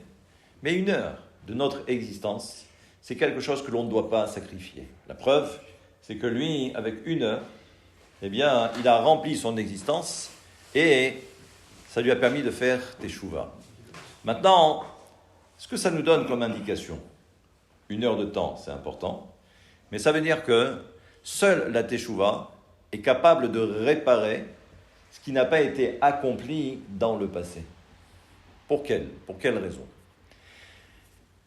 Speaker 1: mais une heure de notre existence, c'est quelque chose que l'on ne doit pas sacrifier. La preuve, c'est que lui, avec une heure, eh bien, il a rempli son existence et ça lui a permis de faire teshuva. Maintenant, ce que ça nous donne comme indication, une heure de temps, c'est important, mais ça veut dire que seule la teshuva est capable de réparer ce qui n'a pas été accompli dans le passé. Pour quelle raison ?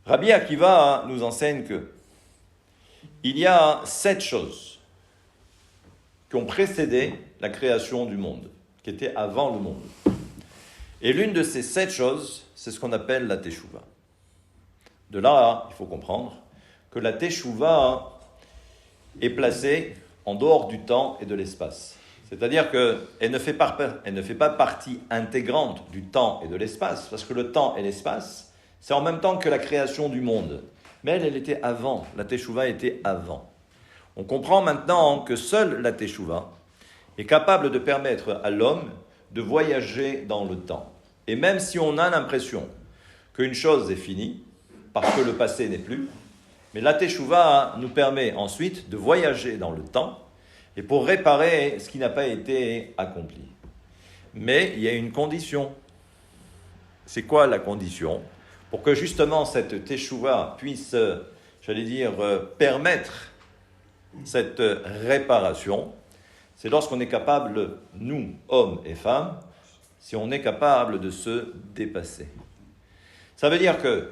Speaker 1: Rabbi Akiva nous enseigne que il y a 7 choses qui ont précédé la création du monde, qui étaient avant le monde. Et l'une de ces 7 choses, c'est ce qu'on appelle la teshuva. De là, il faut comprendre que la teshuva est placée en dehors du temps et de l'espace. C'est-à-dire qu'elle ne fait pas partie intégrante du temps et de l'espace, parce que le temps et l'espace, c'est en même temps que la création du monde. Mais elle était avant, la teshuva était avant. On comprend maintenant que seule la teshuva est capable de permettre à l'homme de voyager dans le temps. Et même si on a l'impression qu'une chose est finie, parce que le passé n'est plus, mais la teshuva nous permet ensuite de voyager dans le temps et pour réparer ce qui n'a pas été accompli. Mais il y a une condition. C'est quoi la condition ? Pour que justement cette teshuva puisse, permettre cette réparation, c'est lorsqu'on est capable, nous, hommes et femmes, si on est capable de se dépasser. Ça veut dire que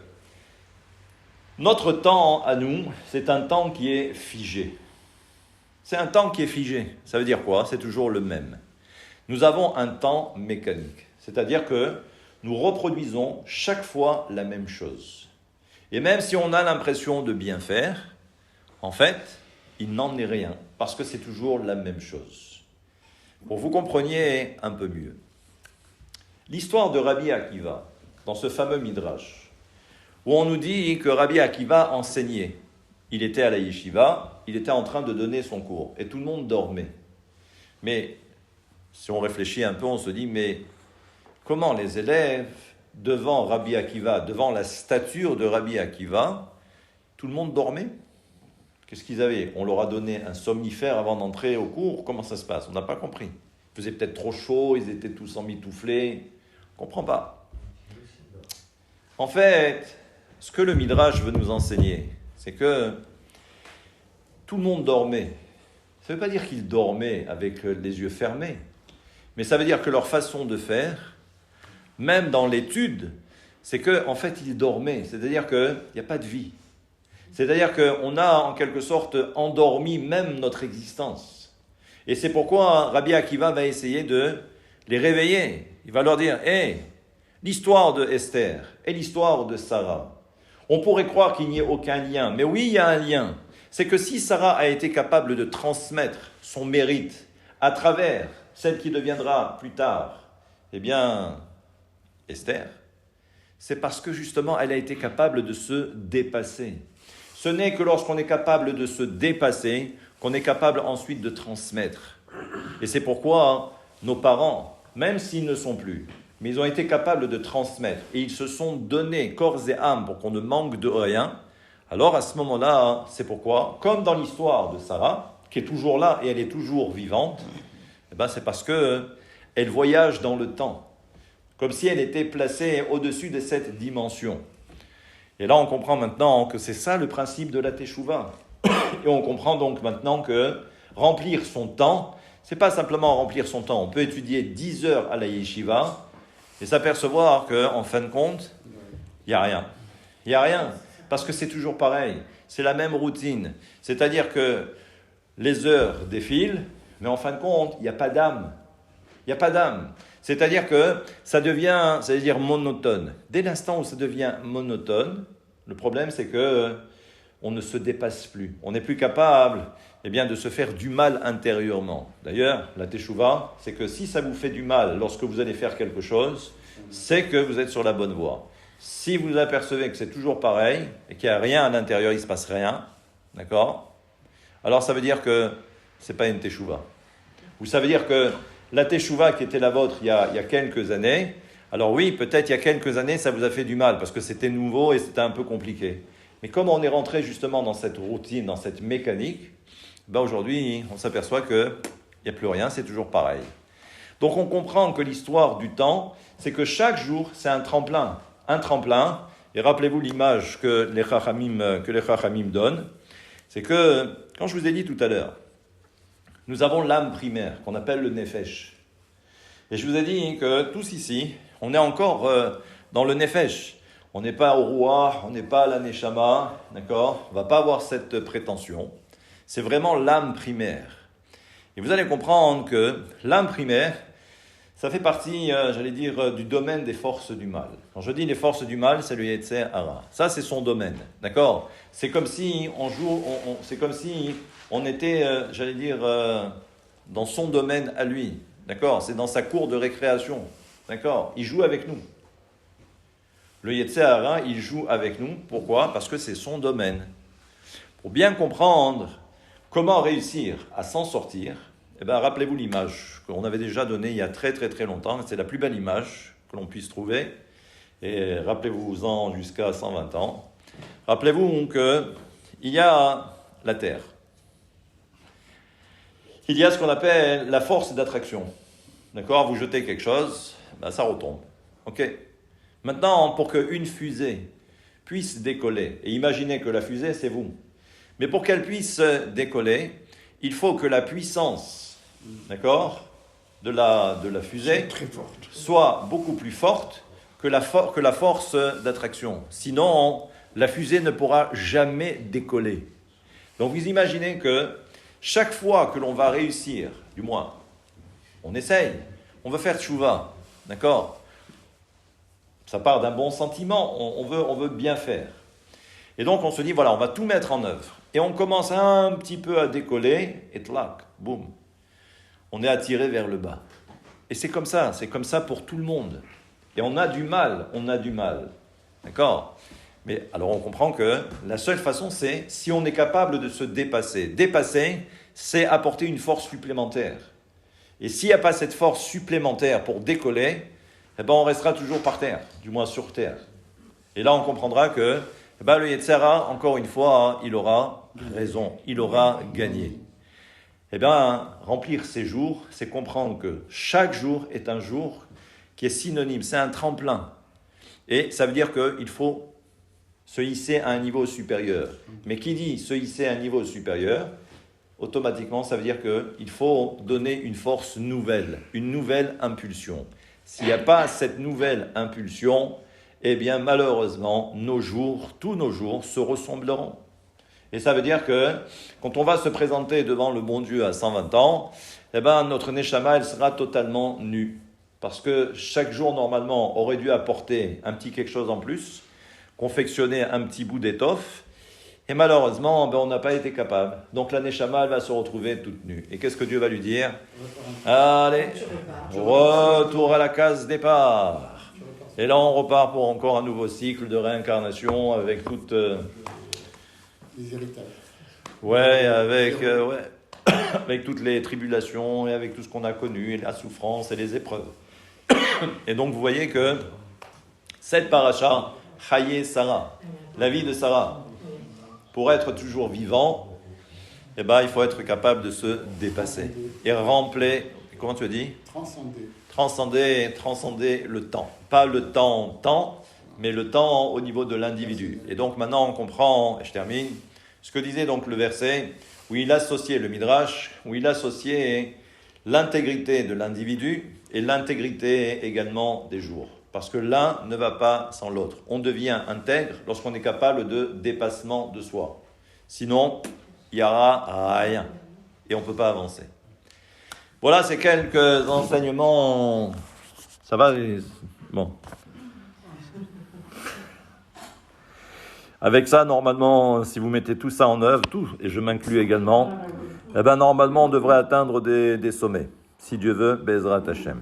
Speaker 1: notre temps à nous, c'est un temps qui est figé. C'est un temps qui est figé. Ça veut dire quoi ? C'est toujours le même. Nous avons un temps mécanique. C'est-à-dire que nous reproduisons chaque fois la même chose. Et même si on a l'impression de bien faire, en fait, il n'en est rien, parce que c'est toujours la même chose. Pour que vous compreniez un peu mieux. L'histoire de Rabbi Akiva, dans ce fameux Midrash, où on nous dit que Rabbi Akiva enseignait. il était à la yeshiva, il était en train de donner son cours, et tout le monde dormait. Mais si on réfléchit un peu, on se dit, mais comment les élèves, devant Rabbi Akiva, devant la stature de Rabbi Akiva, tout le monde dormait? Qu'est-ce qu'ils avaient? On leur a donné un somnifère avant d'entrer au cours? Comment ça se passe? On n'a pas compris. Il faisait peut-être trop chaud, ils étaient tous emmitouflés. On ne comprend pas. En fait, ce que le Midrash veut nous enseigner, c'est que tout le monde dormait. Ça ne veut pas dire qu'ils dormaient avec les yeux fermés, mais ça veut dire que leur façon de faire, même dans l'étude, c'est qu'en fait, ils dormaient. C'est-à-dire qu'il n'y a pas de vie. C'est-à-dire qu'on a en quelque sorte endormi même notre existence. Et c'est pourquoi Rabbi Akiva va essayer de les réveiller. Il va leur dire, l'histoire de Esther et l'histoire de Sarah, on pourrait croire qu'il n'y ait aucun lien. Mais oui, il y a un lien. C'est que si Sarah a été capable de transmettre son mérite à travers celle qui deviendra plus tard, eh bien, Esther, c'est parce que justement, elle a été capable de se dépasser. Ce n'est que lorsqu'on est capable de se dépasser qu'on est capable ensuite de transmettre. Et c'est pourquoi nos parents, même s'ils ne sont plus, mais ils ont été capables de transmettre et ils se sont donnés corps et âme pour qu'on ne manque de rien. Alors à ce moment-là, c'est pourquoi, comme dans l'histoire de Sarah, qui est toujours là et elle est toujours vivante, c'est parce qu'elle voyage dans le temps, comme si elle était placée au-dessus de cette dimension. Et là, on comprend maintenant que c'est ça le principe de la Teshuvah. Et on comprend donc maintenant que remplir son temps, c'est pas simplement remplir son temps. On peut étudier 10 heures à la yeshiva et s'apercevoir qu'en fin de compte, il n'y a rien. Il n'y a rien, parce que c'est toujours pareil. C'est la même routine. C'est-à-dire que les heures défilent, mais en fin de compte, il n'y a pas d'âme. Il n'y a pas d'âme. C'est-à-dire que ça devient, c'est-à-dire monotone. Dès l'instant où ça devient monotone, le problème c'est que on ne se dépasse plus. On n'est plus capable de se faire du mal intérieurement. D'ailleurs, la teshuva, c'est que si ça vous fait du mal lorsque vous allez faire quelque chose, c'est que vous êtes sur la bonne voie. Si vous apercevez que c'est toujours pareil et qu'il n'y a rien à l'intérieur, il ne se passe rien, d'accord? Alors ça veut dire que ce n'est pas une teshuva. Ou ça veut dire que la teshuva qui était la vôtre il y a quelques années, alors oui, peut-être il y a quelques années, ça vous a fait du mal parce que c'était nouveau et c'était un peu compliqué. Mais comme on est rentré justement dans cette routine, dans cette mécanique, aujourd'hui, on s'aperçoit qu'il n'y a plus rien, c'est toujours pareil. Donc on comprend que l'histoire du temps, c'est que chaque jour, c'est un tremplin. Un tremplin, et rappelez-vous l'image que les Chachamim donnent, c'est que, quand je vous ai dit tout à l'heure, nous avons l'âme primaire, qu'on appelle le Nefesh. Et je vous ai dit que tous ici, on est encore dans le Nefesh. On n'est pas au roi, on n'est pas à la Neshama, d'accord? On ne va pas avoir cette prétention. C'est vraiment l'âme primaire. Et vous allez comprendre que l'âme primaire, ça fait partie, du domaine des forces du mal. Quand je dis les forces du mal, c'est le Yetzer Hara. Ça, c'est son domaine, d'accord? C'est comme si c'est comme si on était, dans son domaine à lui, d'accord? C'est dans sa cour de récréation, d'accord? Il joue avec nous. Le Yetzer Hara, il joue avec nous. Pourquoi? Parce que c'est son domaine. Pour bien comprendre comment réussir à s'en sortir, rappelez-vous l'image qu'on avait déjà donnée il y a très très très longtemps. C'est la plus belle image que l'on puisse trouver. Et rappelez-vous-en jusqu'à 120 ans. Rappelez-vous qu'il y a la Terre. Il y a ce qu'on appelle la force d'attraction. D'accord? Vous jetez quelque chose, ça retombe. Ok? Maintenant, pour qu'une fusée puisse décoller, et imaginez que la fusée, c'est vous. Mais pour qu'elle puisse décoller, il faut que la puissance, d'accord, de la fusée soit beaucoup plus forte que la force d'attraction. Sinon, la fusée ne pourra jamais décoller. Donc vous imaginez que chaque fois que l'on va réussir, du moins, on essaye, on veut faire tchouva, d'accord? Ça part d'un bon sentiment, on veut bien faire. Et donc on se dit, voilà, on va tout mettre en œuvre. Et on commence un petit peu à décoller, et tlac, boum. On est attiré vers le bas. Et c'est comme ça pour tout le monde. Et on a du mal. D'accord? Mais alors on comprend que la seule façon, c'est si on est capable de se dépasser. Dépasser, c'est apporter une force supplémentaire. Et s'il n'y a pas cette force supplémentaire pour décoller, eh ben on restera toujours par terre, du moins sur terre. Et là, on comprendra que le Yetzirah, encore une fois, il aura raison, il aura gagné. Eh bien, remplir ces jours, c'est comprendre que chaque jour est un jour qui est synonyme, c'est un tremplin. Et ça veut dire qu'il faut se hisser à un niveau supérieur. Mais qui dit se hisser à un niveau supérieur, automatiquement, ça veut dire qu'il faut donner une force nouvelle, une nouvelle impulsion. S'il n'y a pas cette nouvelle impulsion, eh bien, malheureusement, tous nos jours se ressembleront. Et ça veut dire que quand on va se présenter devant le bon Dieu à 120 ans, eh ben, notre Neshama, elle sera totalement nue. Parce que chaque jour, normalement, aurait dû apporter un petit quelque chose en plus, confectionner un petit bout d'étoffe. Et malheureusement, on n'a pas été capable. Donc la Neshama, elle va se retrouver toute nue. Et qu'est-ce que Dieu va lui dire ? Allez, retour à la case départ. Et là, on repart pour encore un nouveau cycle de réincarnation avec toutes...
Speaker 2: Les héritages.
Speaker 1: Avec toutes les tribulations et avec tout ce qu'on a connu, et la souffrance et les épreuves. Et donc, vous voyez que cette paracha, Chaye Sarah, la vie de Sarah, pour être toujours vivant, eh ben, il faut être capable de se dépasser. Et remplir, comment tu as dit ? Transcender le temps. Pas le temps, mais le temps au niveau de l'individu. Et donc maintenant on comprend, et je termine, ce que disait donc le verset, où il associait le Midrash, où il associait l'intégrité de l'individu et l'intégrité également des jours. Parce que l'un ne va pas sans l'autre. On devient intègre lorsqu'on est capable de dépassement de soi. Sinon, il n'y aura rien. Et on ne peut pas avancer. Voilà, c'est quelques enseignements. Ça va ? Bon. Avec ça, normalement, si vous mettez tout ça en œuvre, tout, et je m'inclus également, eh ben, normalement, on devrait atteindre des sommets. Si Dieu veut, Bezrat Hashem.